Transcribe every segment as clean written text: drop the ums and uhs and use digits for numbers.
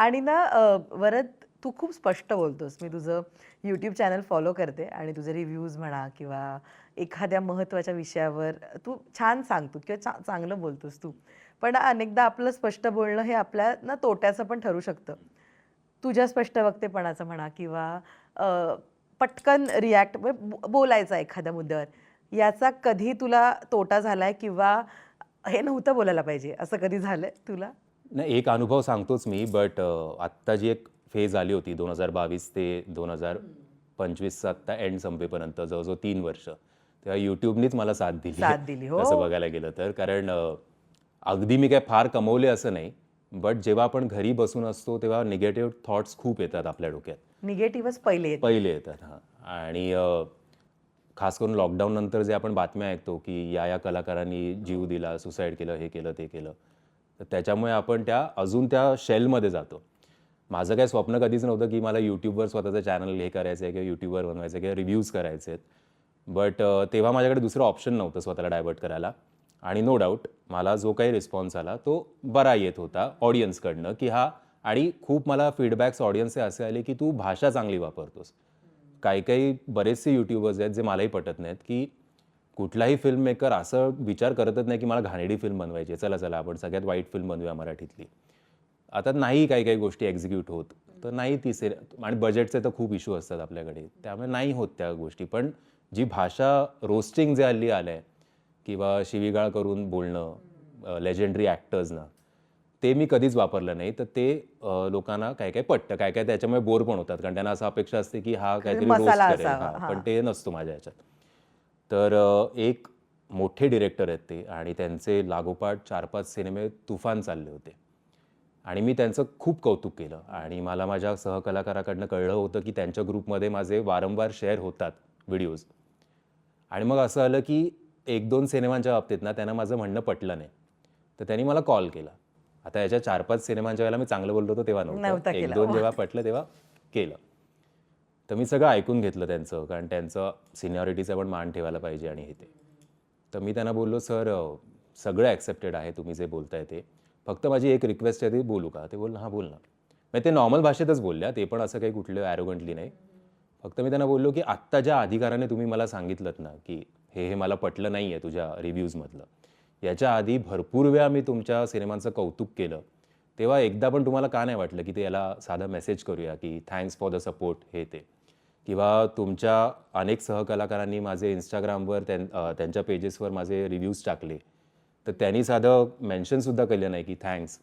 आणि ना वरद तू खूप स्पष्ट बोलतोस. मी तुझं YouTube चॅनल फॉलो करते आणि तुझे रिव्ह्यूज म्हणा किंवा एखाद्या महत्त्वाच्या विषयावर तू छान सांगतो किंवा चांगलं बोलतोस तू. पण अनेकदा आपलं स्पष्ट बोलणं हे आपल्या ना तोट्याचं पण ठरू शकतं. तुझ्या स्पष्ट वक्तेपणाचं म्हणा किंवा अ, पटकन रिॲक्ट बोलायचा एखाद्या मुद्द्यावर. याचा कधी तुला तोटा झालाय किंवा हे नव्हतं बोलायला पाहिजे असं कधी झालंय तुला? नाही, एक अनुभव सांगतोच मी. बट आत्ता जी एक फेज आली होती 2022 ते 2025चा आत्ता एंड संपेपर्यंत जवळजवळ 3 वर्ष. तेव्हा YouTubeनीच मला साथ दिली आहे, साथ दिली. हो. तसं बघायला गेलं तर. कारण अगदी मी काय फार कमवले असं नाही. बट जेव्हा आपण घरी बसून असतो तेव्हा निगेटिव्ह थॉट्स खूप येतात आपल्या डोक्यात. निगेटिव्हच पहिले येतात. पहिले येतात. हां. आणि खास करून लॉकडाऊन नंतर जे आपण बातम्या ऐकतो की या कलाकारांनी जीव दिला, सुसाईड केलं, हे केलं, ते केलं. तर त्याच्यामुळे आपण अजून त्या शेलमध्ये जातो. माझं काही स्वप्न कधीच नव्हतं की मला YouTubeवर स्वतःचं चॅनल हे करायचं आहे किंवा YouTubeवर बनवायचं आहे किंवा रिव्ह्यूज करायचे आहेत. बट तेव्हा माझ्याकडे दुसरं ऑप्शन नव्हतं स्वतःला डायव्हर्ट करायला. आणि नो डाऊट मला जो काही रिस्पॉन्स आला तो बरा येत होता ऑडियन्सकडनं की हा. आणि खूप मला फीडबॅक्स ऑडियन्सचे असे आले की तू भाषा चांगली वापरतोस. काही बरेचसे यूट्यूबर्स आहेत जे मलाही पटत नाहीत की कुठलाही फिल्म मेकर असं विचार करतच नाही की मला घाणेरडी फिल्म बनवायची आहे. चला आपण सगळ्यात वाईट फिल्म बनवूया मराठीतली. आता नाही काही गोष्टी एक्झिक्यूट होत. तर नाही ती आणि बजेटचे तर खूप इश्यू असतात आपल्याकडे. त्यामुळे नाही होत त्या गोष्टी. पण जी भाषा रोस्टिंग जे हल्ली आलंय किंवा शिवीगाळ करून बोलणं लेजेंडरी ॲक्टर्सना, ते मी कधीच वापरलं नाही. तर ते लोकांना काय पटतं. काय त्याच्यामुळे बोर पण होतात. कारण त्यांना असं अपेक्षा असते की हा काहीतरी रोस्ट मसाला करेल. असावा. हां, पण हां. ते नसतो माझ्या ह्याच्यात. तर एक मोठे डिरेक्टर आहेत ते आणि त्यांचे लागोपाठ 4-5 सिनेमे तुफान चालले होते. आणि मी त्यांचं खूप कौतुक केलं आणि मला माझ्या सहकलाकाराकडनं कळलं होतं की त्यांच्या ग्रुपमध्ये माझे वारंवार शेअर होतात व्हिडिओज. आणि मग असं आलं की 1-2 सिनेमांच्या बाबतीत ना त्यांना माझं म्हणणं पटलं नाही. तर त्यांनी मला कॉल केला. आता याच्या 4-5 सिनेमांच्या वेळेला मी चांगलं बोललो होतो तेव्हा नव्हतं. नव्हता केला. 1-2 जेव्हा पटलं तेव्हा केलं. तर मी सगळं ऐकून घेतलं त्यांचं. कारण त्यांचं सिनियरिटीचा पण मान ठेवायला पाहिजे आणि हे ते. तर मी त्यांना बोललो, "सर सगळं ॲक्सेप्टेड आहे तुम्ही जे बोलताय ते. फक्त माझी एक रिक्वेस्ट आहे, ती बोलू का?" ते बोलले, "हां, बोल ना." म्हणजे ते नॉर्मल भाषेतच बोलल्या. ते पण असं काही कुठलं ॲरोगंटली नाही. फक्त मी त्यांना बोललो, की "आत्ता ज्या अधिकाराने तुम्ही मला सांगितलंत ना, की हे मला पटलं नाही आहे तुझ्या रिव्ह्यूजमधलं. याच्या आधी भरपूर वेळा मी तुमच्या सिनेमांचं कौतुक केलं. तेव्हा एकदा पण तुम्हाला का नाही वाटलं, की ते याला साधा मेसेज करूया, की थँक्स फॉर द सपोर्ट हे ते. किंवा तुमच्या अनेक सहकलाकारांनी माझे Instagramवर त्यांच्या पेजेसवर माझे रिव्ह्यूज टाकले. तर त्यांनी साधं मेन्शनसुद्धा केलं नाही, की थँक्स,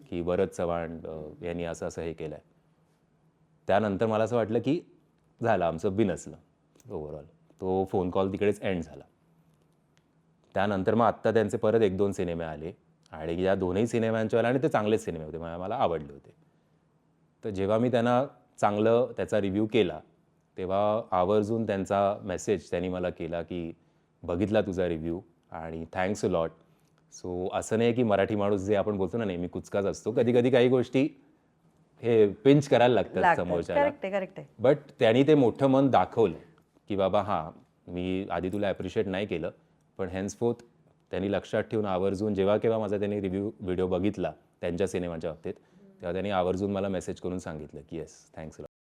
की वरद चव्हाण यांनी असं हे केलंय. त्यानंतर मला असं वाटलं, की झालं आमचं बिनसलं ओव्हरऑल. तो फोन कॉल तिकडेच एंड झाला. त्यानंतर मग आत्ता त्यांचे परत 1-2 सिनेमे आले आणि या दोन्ही सिनेमांच्या वेळेला आणि ते चांगलेच सिनेमे होते. मला आवडले होते. तर जेव्हा मी त्यांना चांगलं त्याचा रिव्ह्यू केला, तेव्हा आवर्जून त्यांचा मेसेज त्यांनी मला केला, की "बघितला तुझा रिव्ह्यू आणि थँक्स अ लॉट." सो असं नाही की मराठी माणूस जे आपण बोलतो ना नेहमी कुचकाच असतो. कधी-कधी काही गोष्टी हे पिंच करायला लागतात लागतात. समोरच्याला. करेक्ट आहे, करेक्ट आहे. बट त्यांनी ते मोठं मन दाखवलं, की बाबा हां, मी आधी तुला ॲप्रिशिएट नाही केलं, पण हेन्सफोर्थ त्यांनी लक्षात ठेवून आवर्जून जेव्हा केव्हा माझा त्यांनी व्हिडिओ बघितला त्यांच्या सिनेमाच्या बाबतीत, तेव्हा त्यांनी आवर्जून मला मेसेज करून सांगितलं, की "येस, थँक्स अ लॉट."